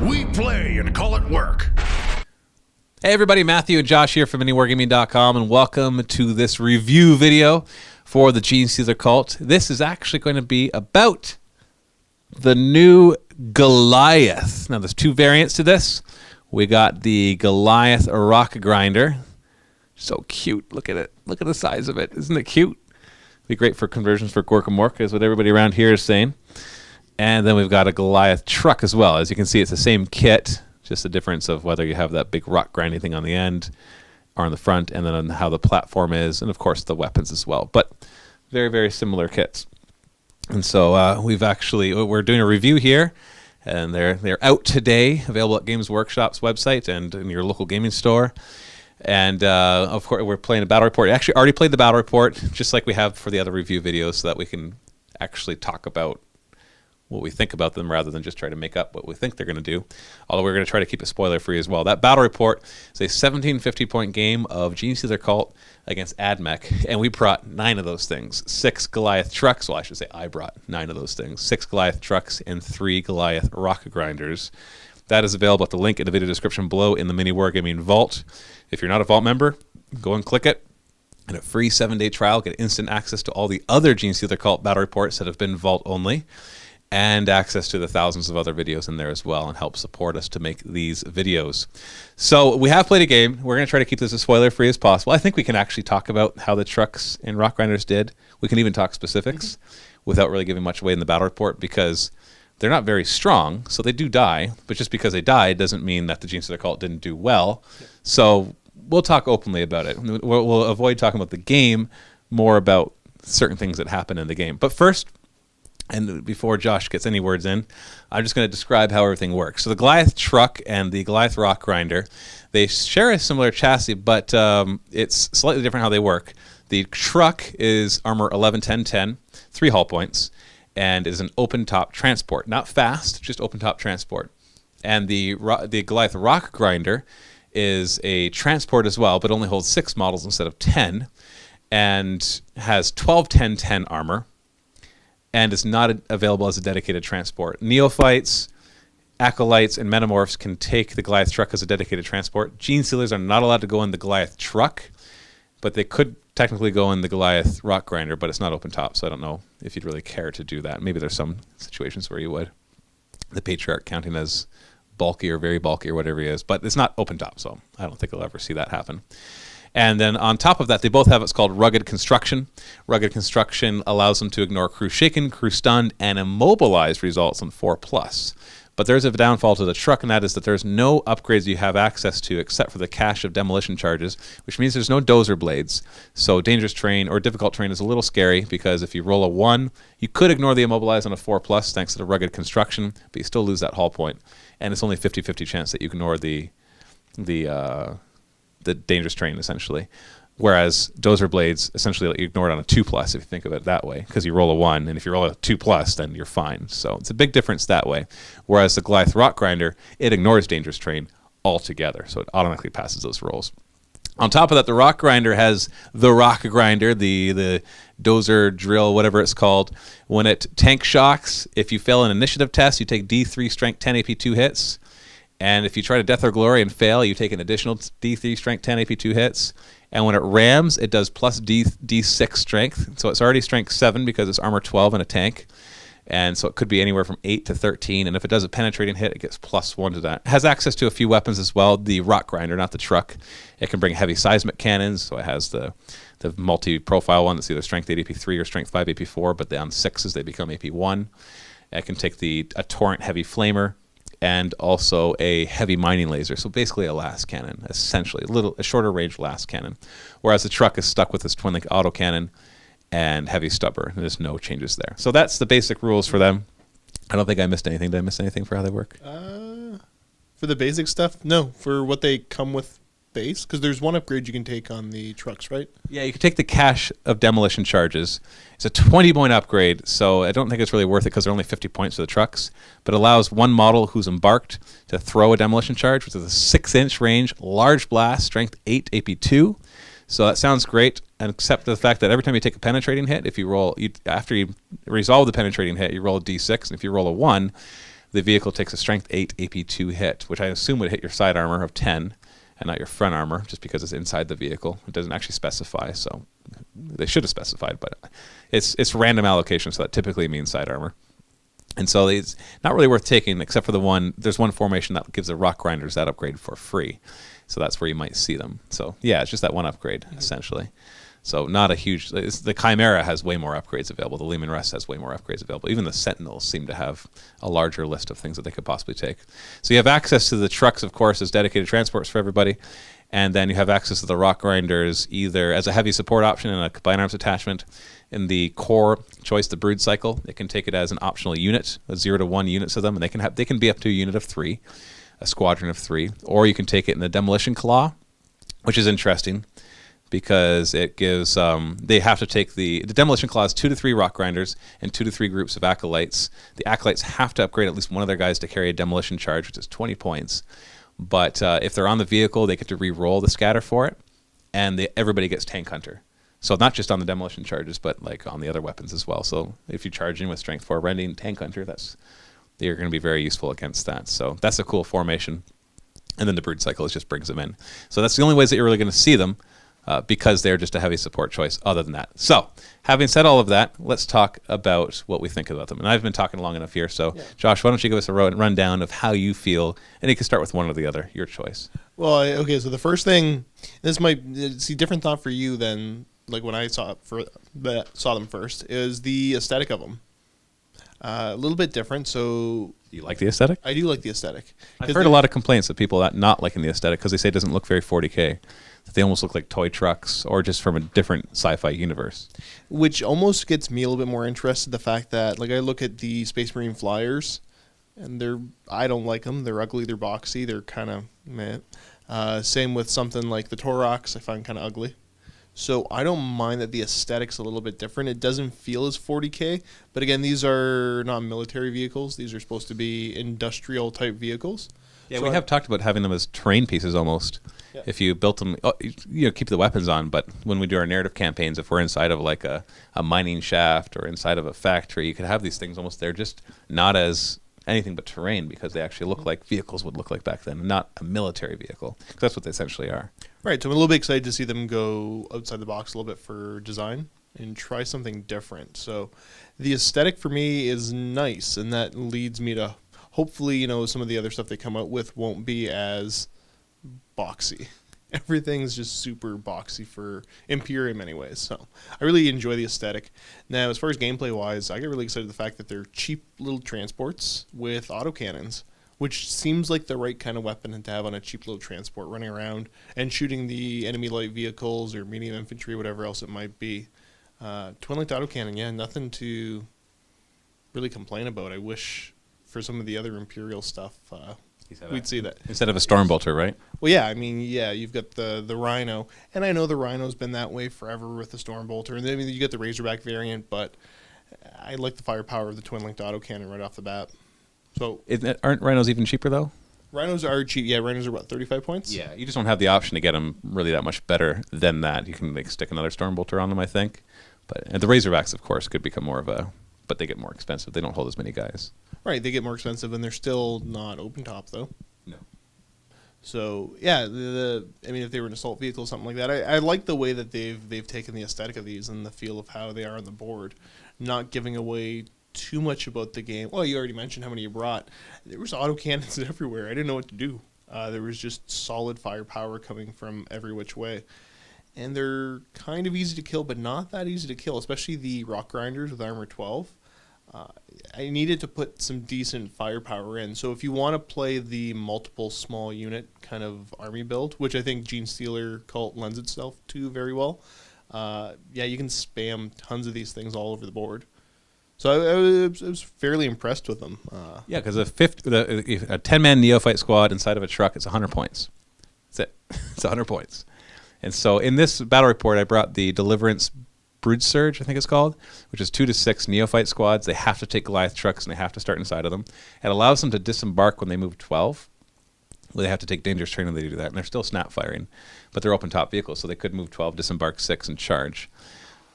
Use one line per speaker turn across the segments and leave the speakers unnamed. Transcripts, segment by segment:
We play and call it work.
Hey everybody, Matthew and Josh here from MiniWarGaming.com, and welcome to this review video for the Genestealer Cult. This is actually going to be about the new Goliath. Now there's two variants to this. We got the Goliath Rockgrinder. So cute. Look at it. Look at the size of it. Isn't it cute? Be great for conversions for Gorkamork, is what everybody around here is saying. And then we've got a Goliath Truck as well. As you can see, it's the same kit, just the difference of whether you have that big rock grinding thing on the end or on the front, and then on how the platform is, and of course the weapons as well. But very, very similar kits. And so we're doing a review here, and they're out today, available at Games Workshop's website and in your local gaming store. And of course, we're playing a battle report. I actually already played the battle report, just like we have for the other review videos, so that we can actually talk about what we think about them rather than just try to make up what we think they're going to do. Although we're going to try to keep it spoiler-free as well. That battle report is a 1750-point game of Genestealer Cult against AdMech, and we brought 9 of those things. 6 Goliath Trucks. Well, I should say I brought 9 of those things. 6 Goliath Trucks and 3 Goliath Rockgrinders. That is available at the link in the video description below in the MiniWarGaming Vault. If you're not a Vault member, go and click it. And a free 7-day trial, get instant access to all the other Genestealer Cult battle reports that have been Vault only, and access to the thousands of other videos in there as well, and help support us to make these videos. So we have played a game. We're going to try to keep this as spoiler-free as possible. I think we can actually talk about how the trucks and Rockgrinders did. We can even talk specifics without really giving much away in the battle report, because they're not very strong, so they do die. But just because they died doesn't mean that the Genestealer Cult didn't do well. So we'll talk openly about it. We'll avoid talking about the game, more about certain things that happen in the game. But first, and before Josh gets any words in, I'm just going to describe how everything works. So the Goliath Truck and the Goliath Rockgrinder, they share a similar chassis, but it's slightly different how they work. The truck is armor 11, 10, 10, 3 hull points, and is an open-top transport. Not fast, just open-top transport. And the Goliath Rockgrinder is a transport as well, but only holds 6 models instead of 10, and has 12, 10, 10 armor, and is not available as a dedicated transport. Neophytes, Acolytes, and Metamorphs can take the Goliath Truck as a dedicated transport. Genestealers are not allowed to go in the Goliath Truck, but they could technically go in the Goliath Rockgrinder, but it's not open top, so I don't know if you'd really care to do that. Maybe there's some situations where you would. The Patriarch counting as bulky or very bulky or whatever he is, but it's not open top, so I don't think you'll ever see that happen. And then on top of that, they both have what's called Rugged Construction. Rugged Construction allows them to ignore Crew Shaken, Crew Stunned, and Immobilized results on 4+. But there's a downfall to the truck, and that is that there's no upgrades you have access to except for the cache of demolition charges, which means there's no dozer blades. So dangerous terrain or difficult terrain is a little scary, because if you roll a 1, you could ignore the Immobilize on a 4+, thanks to the Rugged Construction, but you still lose that hull point. And it's only 50-50 chance that you ignore the dangerous terrain, essentially. Whereas dozer blades essentially let you ignore it on a 2+, if you think of it that way, because you roll a 1, and if you roll a 2+, then you're fine. So it's a big difference that way. Whereas the Goliath Rockgrinder, it ignores dangerous terrain altogether, so it automatically passes those rolls. On top of that, the Rockgrinder has the Rockgrinder, the dozer drill, whatever it's called. When it tank shocks, if you fail an initiative test, you take D3 strength 10 AP 2 hits. And if you try to Death or Glory and fail, you take an additional D3 strength 10 AP 2 hits. And when it rams, it does plus D6 strength. So it's already strength 7 because it's armor 12 in a tank. And so it could be anywhere from 8 to 13. And if it does a penetrating hit, it gets +1 to that. It has access to a few weapons as well. The Rockgrinder, not the truck. It can bring heavy seismic cannons. So it has the multi-profile one that's either strength 8 AP 3 or strength 5 AP 4. But on 6s, they become AP 1. It can take a Torrent heavy flamer, and also a heavy mining laser, so basically a las cannon, essentially, a shorter range las cannon. Whereas the truck is stuck with this twin-link autocannon and heavy stubber. There's no changes there. So that's the basic rules for them. I don't think I missed anything. Did I miss anything for how they work?
For the basic stuff, no. For what they come with base, because there's one upgrade you can take on the trucks, right?
Yeah, you can take the cache of demolition charges. It's a 20-point upgrade, so I don't think it's really worth it because they're only 50 points for the trucks, but allows one model who's embarked to throw a demolition charge, which is a 6-inch range, large blast, strength 8 AP2. So that sounds great, except for the fact that every time you take a penetrating hit, if you roll, after you resolve the penetrating hit, you roll a d6, and if you roll a 1, the vehicle takes a Strength 8 AP2 hit, which I assume would hit your side armor of 10 and not your front armor, just because it's inside the vehicle. It doesn't actually specify, so they should have specified, but it's random allocation, so that typically means side armor. And so it's not really worth taking, except for there's one formation that gives the Rockgrinders that upgrade for free. So that's where you might see them. So yeah, it's just that one upgrade, essentially. So not a huge... The Chimera has way more upgrades available. The Lehman Russ has way more upgrades available. Even the Sentinels seem to have a larger list of things that they could possibly take. So you have access to the trucks, of course, as dedicated transports for everybody. And then you have access to the Rockgrinders either as a heavy support option and a combined arms attachment. In the core choice, the Brood Cycle, it can take it as an optional unit, 0 to 1 units of them, and they can be up to a unit of 3, a squadron of 3. Or you can take it in the Demolition Claw, which is interesting, because it gives they have to take the Demolition Claw is 2 to 3 Rockgrinders and 2 to 3 groups of Acolytes. The Acolytes have to upgrade at least one of their guys to carry a demolition charge, which is 20 points. But if they're on the vehicle, they get to re-roll the scatter for it, and everybody gets Tank Hunter. So not just on the demolition charges, but like on the other weapons as well. So if you charge in with Strength 4 Rending, Tank Hunter, they're going to be very useful against that. So that's a cool formation. And then the Brood Cycle just brings them in. So that's the only ways that you're really going to see them. Because they're just a heavy support choice other than that. So, having said all of that, let's talk about what we think about them. And I've been talking long enough here, so Josh, why don't you give us a rundown of how you feel, and you can start with one or the other, your choice.
Well, okay, so the first thing, this might see different thought for you than like when I saw them first, is the aesthetic of them. A little bit different, so...
You like the aesthetic?
I do like the aesthetic.
I've heard a lot of complaints of people not liking the aesthetic because they say it doesn't look very 40K. That they almost look like toy trucks or just from a different sci-fi universe. Which
almost gets me a little bit more interested, the fact that, like, I look at the Space Marine Flyers, and I don't like them. They're ugly, they're boxy, they're kind of meh. Same with something like the Torox, I find kind of ugly. So I don't mind that the aesthetic's a little bit different. It doesn't feel as 40K, but again, these are not military vehicles. These are supposed to be industrial type vehicles.
Yeah, so we have talked about having them as terrain pieces almost. Yeah. If you built them, keep the weapons on, but when we do our narrative campaigns, if we're inside of like a mining shaft or inside of a factory, you could have these things almost, they're just not as anything but terrain because they actually look like vehicles would look like back then, not a military vehicle, because that's what they essentially are.
Right, so I'm a little bit excited to see them go outside the box a little bit for design and try something different. So the aesthetic for me is nice, and that leads me to hopefully, some of the other stuff they come out with won't be as boxy. Everything's just super boxy for Imperium anyways, so I really enjoy the aesthetic. Now, as far as gameplay-wise, I get really excited the fact that they're cheap little transports with autocannons, which seems like the right kind of weapon to have on a cheap little transport, running around and shooting the enemy light vehicles or medium infantry, whatever else it might be. Twin-linked autocannon, yeah, nothing to really complain about. I wish for some of the other Imperial stuff, we'd see that.
Instead of a Stormbolter, right?
Well, yeah, you've got the Rhino, and I know the Rhino's been that way forever with the Stormbolter, and then you get the Razorback variant, but I like the firepower of the twin-linked autocannon right off the bat. So
aren't Rhinos even cheaper, though?
Rhinos are cheap. Yeah, Rhinos are, 35 points?
Yeah, you just don't have the option to get them really that much better than that. You can stick another Stormbolter on them, I think. And the Razorbacks, of course, could become more of a... But they get more expensive. They don't hold as many guys.
Right, they get more expensive, and they're still not open top, though.
No.
So, yeah, if they were an assault vehicle or something like that, I like the way that they've taken the aesthetic of these and the feel of how they are on the board, not giving away too much about the game. Well, you already mentioned how many you brought. There was autocannons everywhere. I didn't know what to do. There was just solid firepower coming from every which way. And they're kind of easy to kill, but not that easy to kill, especially the Rockgrinders with armor 12. I needed to put some decent firepower in. So if you want to play the multiple small unit kind of army build, which I think Genestealer Cult lends itself to very well, you can spam tons of these things all over the board. So I was fairly impressed with them.
Because a 10-man neophyte squad inside of a truck, it's 100 points. That's it. It's 100 points. And so in this battle report, I brought the Deliverance Brood Surge, I think it's called, which is 2 to 6 neophyte squads. They have to take Goliath trucks, and they have to start inside of them. It allows them to disembark when they move 12. Well, they have to take dangerous training when they do that, and they're still snap firing. But they're open top vehicles, so they could move 12, disembark 6, and charge.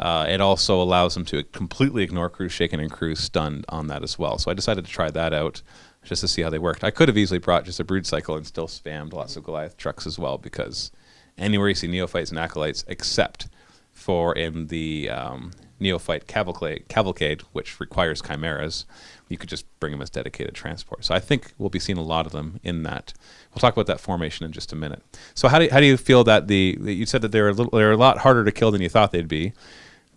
It also allows them to completely ignore crew shaken and crew stunned on that as well. So I decided to try that out. just to see how they worked. I could have easily brought just a brood cycle and still spammed lots of Goliath trucks as well, because anywhere you see neophytes and acolytes, except for in the neophyte cavalcade, which requires chimeras, you could just bring them as dedicated transport. So I think we'll be seeing a lot of them in that. We'll talk about that formation in just a minute. So how do you feel that you said that they're a lot harder to kill than you thought they'd be,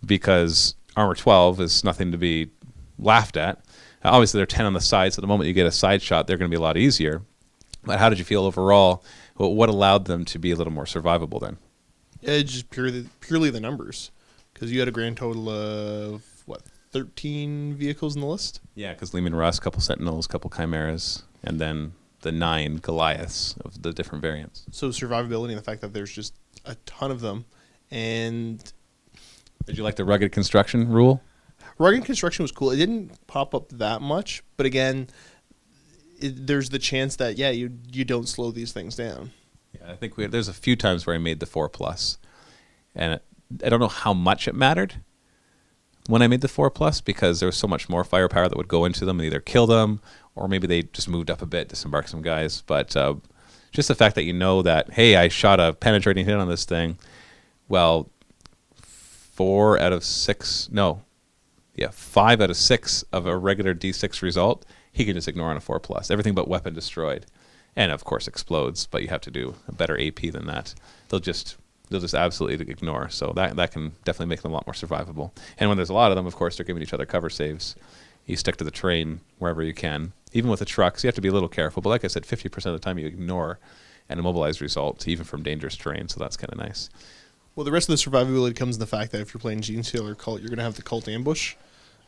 because armor 12 is nothing to be laughed at. Obviously, they're 10 on the side, so the moment you get a side shot, they're going to be a lot easier. But how did you feel overall? What allowed them to be a little more survivable then?
Yeah, it's just purely the numbers, because you had a grand total of, 13 vehicles in the list?
Yeah, because Lehman Russ, a couple Sentinels, a couple Chimeras, and then the 9 Goliaths of the different variants.
So survivability and the fact that there's just a ton of them. And
did you like the rugged construction rule?
Rugged construction was cool. It didn't pop up that much, but again, there's the chance that you don't slow these things down.
Yeah, I think there's a few times where I made the 4+, and I don't know how much it mattered when I made the 4+, because there was so much more firepower that would go into them and either kill them, or maybe they just moved up a bit, disembark some guys. But just the fact that you know that, hey, I shot a penetrating hit on this thing, well, 5 out of 6 of a regular D6 result, he can just ignore on a 4+. Everything but weapon destroyed. And of course explodes, but you have to do a better AP than that. They'll just absolutely ignore. So that can definitely make them a lot more survivable. And when there's a lot of them, of course, they're giving each other cover saves. You stick to the train wherever you can. Even with the trucks, you have to be a little careful. But like I said, 50% of the time you ignore an immobilized result, even from dangerous terrain. So that's kind of nice.
Well, the rest of the survivability comes in the fact that if you're playing Genestealer Cult, you're going to have the Cult ambush.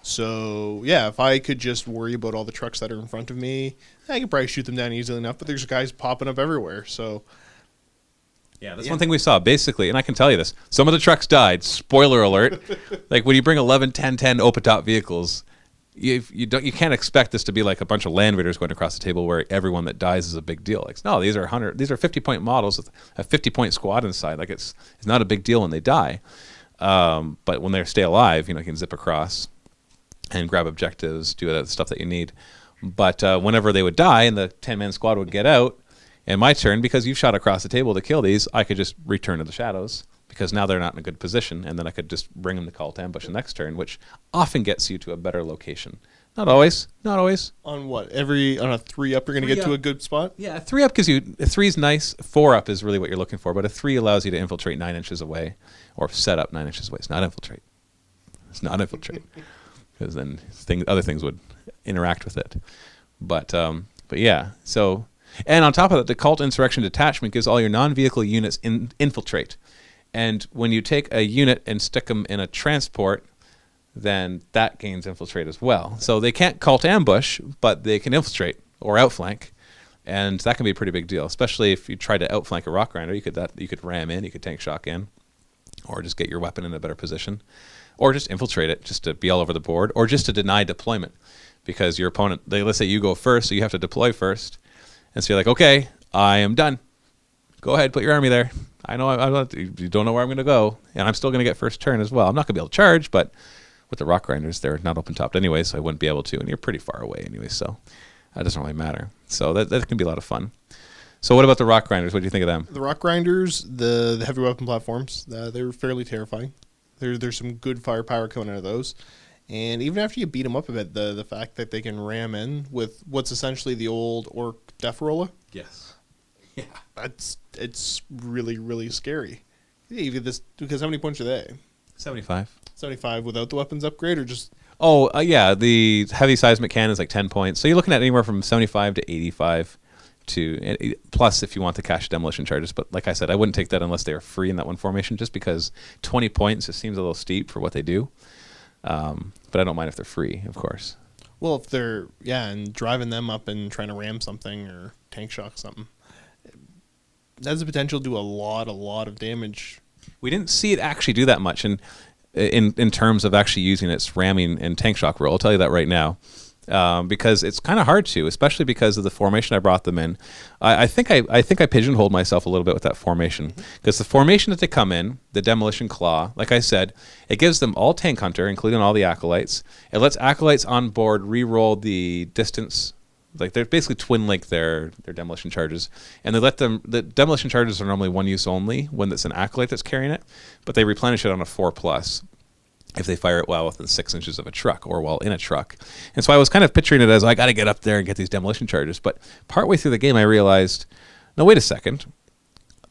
So, yeah, if I could just worry about all the trucks that are in front of me, I could probably shoot them down easily enough, but there's guys popping up everywhere, so...
Yeah, that's one thing we saw, basically, and I can tell you this. Some of the trucks died. Spoiler alert. Like, when you bring 11, 10, 10 open-top vehicles, you can't expect this to be like a bunch of Land Raiders going across the table where everyone that dies is a big deal. Like, no, these are 50-point models with a 50-point squad inside. Like, it's not a big deal when they die. But when they stay alive, you can zip across and grab objectives, do the stuff that you need. But whenever they would die and the 10-man squad would get out, and my turn, because you've shot across the table to kill these, I could just return to the shadows, because now they're not in a good position, and then I could just bring them to call to ambush the next turn, which often gets you to a better location. Not always.
On what? On a 3-up, you're going to get to a good spot?
Yeah, a 3-up gives you... A 3's nice. 4-up is really what you're looking for, but a 3 allows you to infiltrate 9 inches away, or set up 9 inches away. It's not infiltrate. Because then other things would interact with it. But yeah, so... And on top of that, the Cult Insurrection Detachment gives all your non-vehicle units infiltrate. And when you take a unit and stick them in a transport, then that gains infiltrate as well. So they can't Cult ambush, but they can infiltrate or outflank. And that can be a pretty big deal, especially if you try to outflank a Rockgrinder. You could ram in, you could tank shock in, or just get your weapon in a better position. Or just infiltrate it, just to be all over the board, or just to deny deployment. Because your opponent, let's say you go first, so you have to deploy first. And so you're like, okay, I am done. Go ahead, put your army there. I know you don't know where I'm going to go, and I'm still going to get first turn as well. I'm not going to be able to charge, but with the Rockgrinders, they're not open-topped anyway, so I wouldn't be able to, and you're pretty far away anyway, so that doesn't really matter. So that can be a lot of fun. So what about the Rockgrinders? What do you think of them?
The Rockgrinders, the heavy weapon platforms, they're fairly terrifying. There's some good firepower coming out of those. And even after you beat them up a bit, the fact that they can ram in with what's essentially the old Orc Deferola.
Yes. Yeah.
It's really, really scary. You get this, because how many points are they?
75.
75 without the weapons upgrade, or just...
Oh, yeah, the heavy seismic cannon is like 10 points. So you're looking at anywhere from 75 to 85 to... Plus, if you want the cash demolition charges. But like I said, I wouldn't take that unless they were free in that one formation, just because 20 points just seems a little steep for what they do. But I don't mind if they're free, of course.
Well, if they're, and driving them up and trying to ram something or tank shock something, that has the potential to do a lot of damage.
We didn't see it actually do that much in terms of actually using its ramming and tank shock role. I'll tell you that right now. Because it's kind of hard to, especially because of the formation I brought them in. I think I pigeonholed myself a little bit with that formation, because the formation that they come in, the Demolition Claw, like I said, it gives them all Tank Hunter, including all the Acolytes. It lets Acolytes on board re-roll the distance Like they're basically twin link their demolition charges, and they let them. The demolition charges are normally one use only when it's an acolyte that's carrying it, but they replenish it on a 4+ if they fire it while within 6 inches of a truck or while in a truck. And so I was kind of picturing it as I got to get up there and get these demolition charges. But partway through the game, I realized, no, wait a second,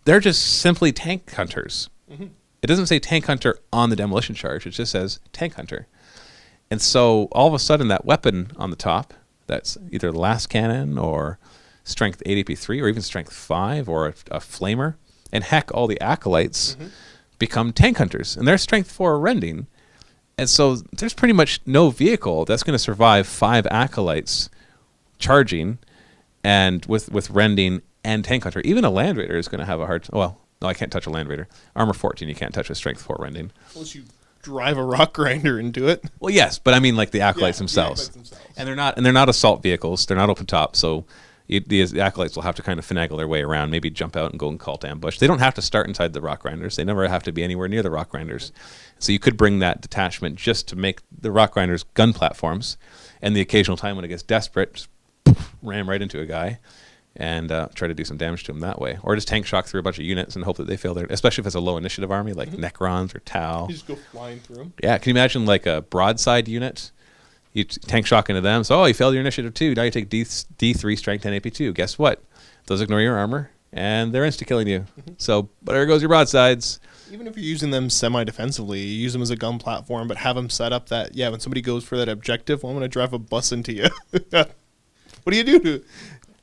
they're just simply tank hunters. Mm-hmm. It doesn't say tank hunter on the demolition charge; it just says tank hunter. And so all of a sudden, that weapon on the top, that's either the last cannon or strength 8 AP3 or even strength 5 or a flamer, and heck, all the acolytes become tank hunters, and they're strength 4 rending. And so there's pretty much no vehicle that's going to survive 5 acolytes charging and with rending and tank hunter. Even a land raider is going to have a hard. Well, no, I can't touch a land raider. Armor 14, you can't touch with strength 4 rending.
Unless you drive a rock grinder into it.
Well, yes, but I mean like the acolytes themselves. And they're not assault vehicles. They're not open top, so the acolytes will have to kind of finagle their way around, maybe jump out and go and cult ambush. They don't have to start inside the rock grinders. They never have to be anywhere near the rock grinders. So you could bring that detachment just to make the rock grinders gun platforms, and the occasional time when it gets desperate, just ram right into a guy and try to do some damage to him that way. Or just tank shock through a bunch of units and hope that they fail there, especially if it's a low initiative army like Necrons or Tau.
You just go flying through them.
Yeah, can you imagine like a broadside unit? You tank shock into them, so you failed your initiative 2. Now you take D3 strength 10 AP2. Guess what? Those ignore your armor, and they're insta-killing you. So, but there goes your broadsides.
Even if you're using them semi-defensively, you use them as a gun platform, but have them set up that, when somebody goes for that objective, well, I'm going to drive a bus into you. What do you do?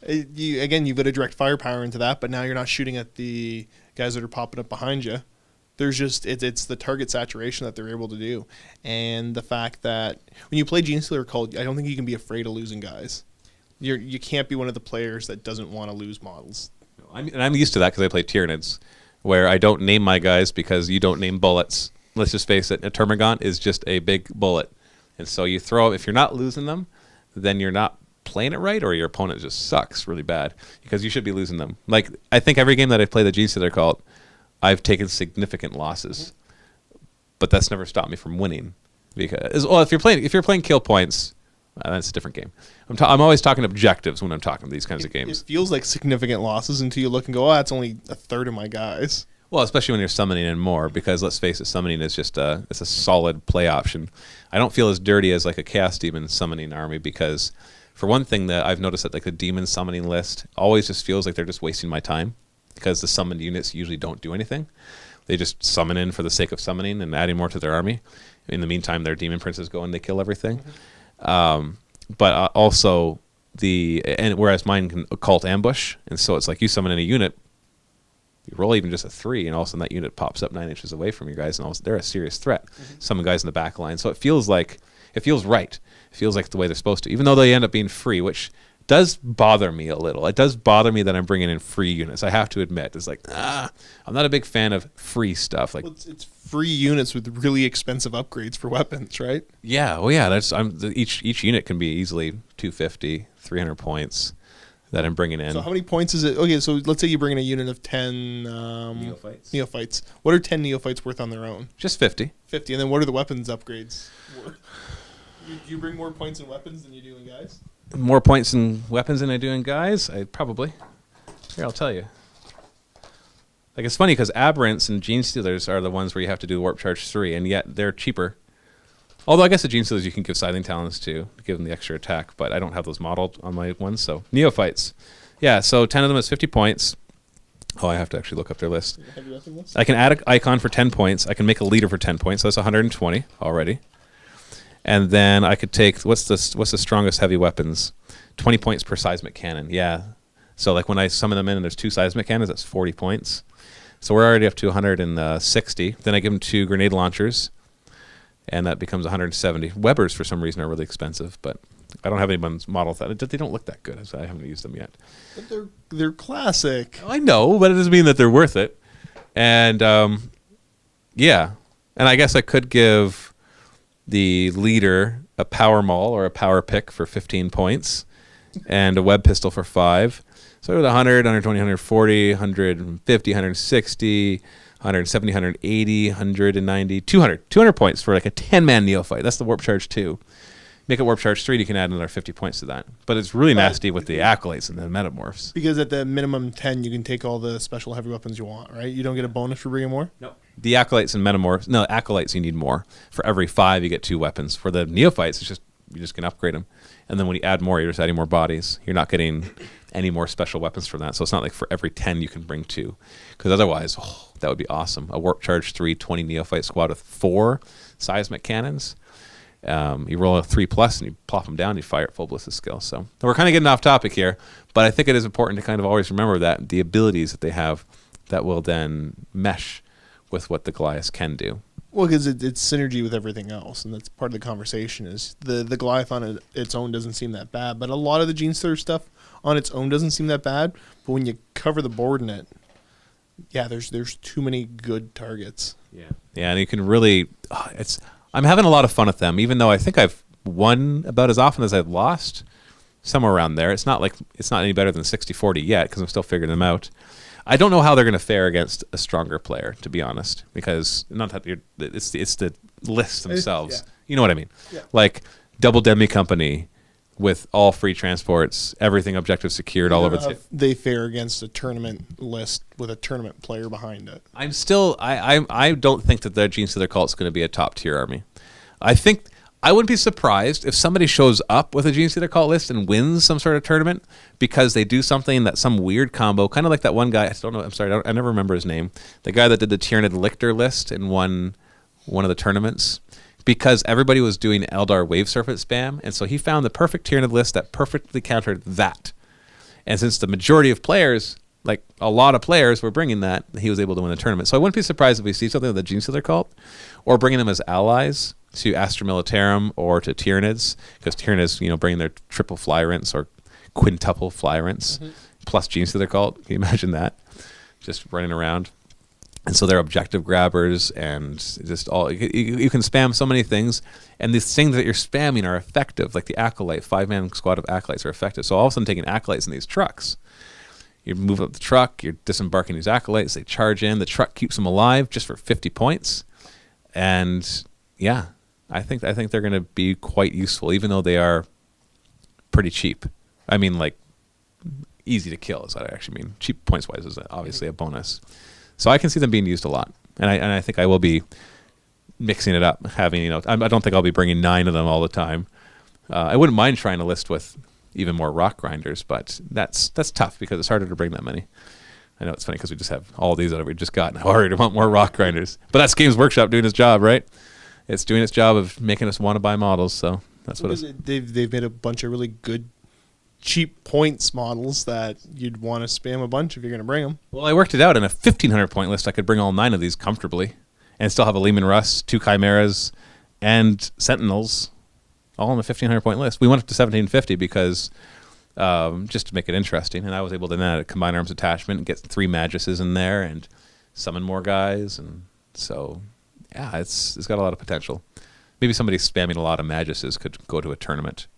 You've got a direct firepower into that, but now you're not shooting at the guys that are popping up behind you. There's just, it's the target saturation that they're able to do. And the fact that when you play Genestealer Cult, I don't think you can be afraid of losing guys. You can't be one of the players that doesn't want to lose models.
I'm used to that because I play Tyranids, where I don't name my guys because you don't name bullets. Let's just face it, a Termagant is just a big bullet. And so you throw, if you're not losing them, then you're not playing it right, or your opponent just sucks really bad, because you should be losing them. Like, I think every game that I've played the Genestealer Cult, I've taken significant losses, but that's never stopped me from winning. Because, well, if you're playing kill points, that's a different game. I'm always talking objectives when I'm talking these kinds of games.
It feels like significant losses until you look and go, that's only a third of my guys.
Well, especially when you're summoning in more, because let's face it, summoning is just it's a solid play option. I don't feel as dirty as like a Chaos Demon summoning army, because for one thing, that I've noticed that like the demon summoning list always just feels like they're just wasting my time, because the summoned units usually don't do anything. They just summon in for the sake of summoning and adding more to their army. In the meantime, their demon princes go and they kill everything. But also whereas mine can occult ambush, and so it's like you summon in a unit, you roll even just a 3, and all of a sudden that unit pops up 9 inches away from your guys, and they're a serious threat. Summon guys in the back line, so it feels right. It feels like the way they're supposed to, even though they end up being free, which does bother me a little. It does bother me that I'm bringing in free units. I have to admit, it's like I'm not a big fan of free stuff. Like,
well, it's free units with really expensive upgrades for weapons, right?
Yeah, well, yeah. Each unit can be easily 250, 300 points that I'm bringing in.
So how many points is it? Okay, so let's say you bring in a unit of 10 neophytes. What are 10 neophytes worth on their own?
Just 50.
50, and then what are the weapons upgrades worth? Do you bring more points in weapons than you do in guys?
More points in weapons than I do in guys? I probably. Here, I'll tell you. Like, it's funny because Aberrants and Genestealers are the ones where you have to do Warp Charge 3, and yet they're cheaper. Although I guess the Genestealers you can give Scything Talons to give them the extra attack, but I don't have those modeled on my ones, so. Neophytes. Yeah, so 10 of them is 50 points. Oh, I have to actually look up their list. I can add an icon for 10 points. I can make a leader for 10 points, so that's 120 already. And then I could take, what's the strongest heavy weapons? 20 points per seismic cannon. Yeah. So like when I summon them in and there's 2 seismic cannons, that's 40 points. So we're already up to 160. Then I give them 2 grenade launchers, and that becomes 170. Webbers, for some reason, are really expensive, but I don't have anyone's model that. They don't look that good, so I haven't used them yet.
But they're classic.
I know, but it doesn't mean that they're worth it. And, yeah. And I guess I could give the leader a power maul or a power pick for 15 points and a web pistol for 5. So with 100, 120, 140, 150, 160, 170, 180, 190, 200 points for like a 10-man neophyte. That's the Warp Charge 2. make it warp charge 3, you can add another 50 points to that. But it's really nasty with the acolytes and the metamorphs.
Because at the minimum 10, you can take all the special heavy weapons you want, right? You don't get a bonus for bringing more?
No. The acolytes and metamorphs, no, acolytes you need more. For every 5, you get 2 weapons. For the neophytes, it's just you just can upgrade them. And then when you add more, you're just adding more bodies. You're not getting any more special weapons from that. So it's not like for every 10 you can bring 2. Because otherwise, that would be awesome. A warp charge 3, 20 neophyte squad with 4 seismic cannons. You roll a 3+ and you plop them down, you fire at full ballistic skill. So we're kind of getting off topic here, but I think it is important to kind of always remember that the abilities that they have that will then mesh with what the Goliath can do.
Well, because it's synergy with everything else, and that's part of the conversation. Is the Goliath on its own doesn't seem that bad, but a lot of the Genestealer stuff on its own doesn't seem that bad. But when you cover the board in it, yeah, there's too many good targets.
Yeah, and you can really, I'm having a lot of fun with them, even though I think I've won about as often as I've lost, somewhere around there. It's not any better than 60-40 yet, because I'm still figuring them out. I don't know how they're going to fare against a stronger player, to be honest, because it's the lists themselves.
Yeah.
You know what I mean?
Yeah.
Like Double Demi Company with all free transports, everything objective secured all over.
They fare against a tournament list with a tournament player behind it.
I don't think that their Genestealer Cult is going to be a top tier army. I wouldn't be surprised if somebody shows up with a Genestealer Cult list and wins some sort of tournament because they do something that some weird combo, kind of like that one guy. I don't know. I'm sorry, I never remember his name. The guy that did the Tyranid Lictor list and won one of the tournaments because everybody was doing Eldar Wave Serpent spam, and so he found the perfect Tyranid list that perfectly countered that. And since the majority of players, like a lot of players, were bringing that, he was able to win the tournament. So I wouldn't be surprised if we see something with the Genestealer Cult or bringing them as allies to Astra Militarum or to Tyranids, because Tyranids, bring their triple flyrants or quintuple flyrants plus Genestealer Cult. Can you imagine that? Just running around. And so they're objective grabbers and just all you can spam so many things, and these things that you're spamming are effective. Like the Acolyte, 5-man squad of Acolytes are effective. So all of a sudden taking Acolytes in these trucks. You move up the truck, you're disembarking these Acolytes, they charge in, the truck keeps them alive just for 50 points. And yeah, I think they're going to be quite useful, even though they are pretty cheap. I mean, like, easy to kill is what I actually mean. Cheap points-wise is obviously a bonus. So I can see them being used a lot. And I think I will be mixing it up, having, I don't think I'll be bringing 9 of them all the time. I wouldn't mind trying a list with even more Rockgrinders, but that's tough because it's harder to bring that many. I know it's funny because we just have all these that we've just gotten. I already want more Rockgrinders. But that's Games Workshop doing its job, right? It's doing its job of making us want to buy models, so that's what
they've made a bunch of really good, cheap points models that you'd want to spam a bunch if you're going to bring them.
Well, I worked it out in a 1,500 point list. I could bring all 9 of these comfortably and still have a Lehman Russ, 2 Chimeras, and Sentinels, all on the 1,500 point list. We went up to 1,750 because just to make it interesting, and I was able to then add a Combined Arms Attachment and get 3 Maguses in there and summon more guys, and so... yeah, it's got a lot of potential. Maybe somebody spamming a lot of Maguses could go to a tournament,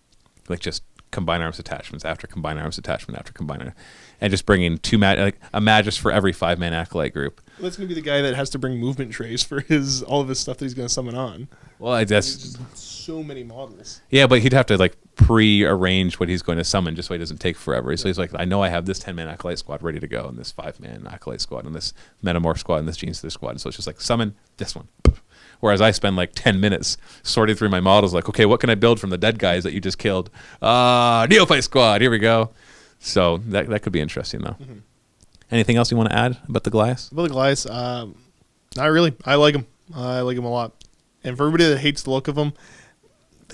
like just Combined Arms Attachments after Combined Arms Attachment after Combined, and just bringing 2 like a Magus for every 5-man Acolyte group.
Well, that's gonna be the guy that has to bring movement trays for all of his stuff that he's gonna summon on.
Well, I guess
just so many models.
Yeah, but he'd have to like pre-arrange what he's going to summon just so he doesn't take forever. So he's like, I know I have this 10-man Acolyte squad ready to go, and this 5-man Acolyte squad, and this Metamorph squad, and this Genestealer squad. And so it's just like summon this one. Whereas I spend like 10 minutes sorting through my models, like, okay, what can I build from the dead guys that you just killed? Neophyte squad, here we go. So that could be interesting, though. Mm-hmm. Anything else you want to add about the Goliaths?
About the Goliaths, not really. I like them. I like them a lot. And for everybody that hates the look of them,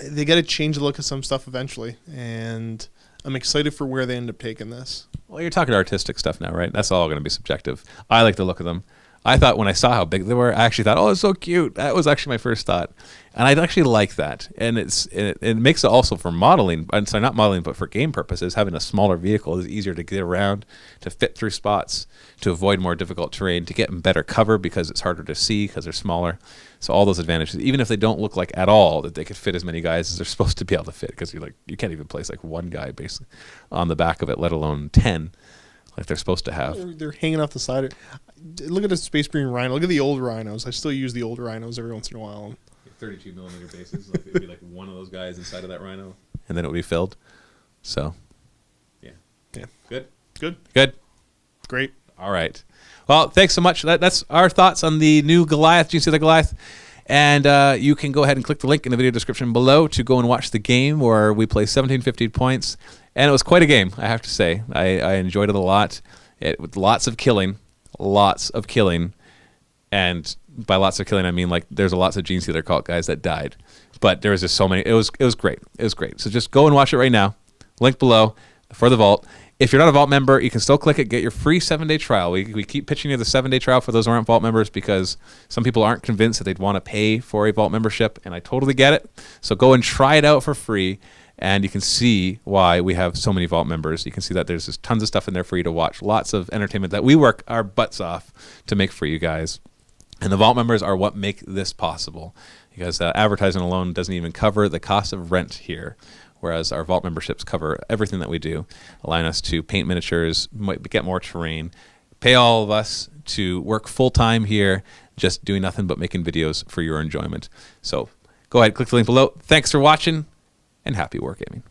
they got to change the look of some stuff eventually. And I'm excited for where they end up taking this.
Well, you're talking artistic stuff now, right? That's all going to be subjective. I like the look of them. I thought when I saw how big they were, I actually thought, oh, it's so cute. That was actually my first thought. And I'd actually like that. And it makes it also for modeling, sorry, not modeling, but for game purposes, having a smaller vehicle is easier to get around, to fit through spots, to avoid more difficult terrain, to get better cover because it's harder to see because they're smaller. So all those advantages, even if they don't look like at all that they could fit as many guys as they're supposed to be able to fit, because you can't even place like 1 guy basically on the back of it, let alone 10. Like they're supposed to have.
They're hanging off the side. Look at the Space Marine Rhino. Look at the old rhinos. I still use the old rhinos every once in a while.
32 millimeter bases. Like it'd be like one of those guys inside of that rhino, and then it would be filled. So, yeah.
Yeah.
Good.
Good. Great.
All right. Well, thanks so much. That's our thoughts on the new Goliath, Genestealer Goliath. And you can go ahead and click the link in the video description below to go and watch the game where we play 1750 points. And it was quite a game, I have to say. I enjoyed it a lot. With lots of killing. And by lots of killing, I mean like there's lots of Genestealer Cult guys that died. But there was just so many. It was great. It was great. So just go and watch it right now. Link below for the vault. If you're not a Vault member, you can still click it, get your free 7-day trial. We keep pitching you the 7-day trial for those who aren't Vault members because some people aren't convinced that they'd want to pay for a Vault membership, and I totally get it. So go and try it out for free, and you can see why we have so many Vault members. You can see that there's just tons of stuff in there for you to watch, lots of entertainment that we work our butts off to make for you guys. And the Vault members are what make this possible because advertising alone doesn't even cover the cost of rent here. Whereas our Vault memberships cover everything that we do, allowing us to paint miniatures, get more terrain, pay all of us to work full-time here, just doing nothing but making videos for your enjoyment. So go ahead, click the link below. Thanks for watching, and happy wargaming.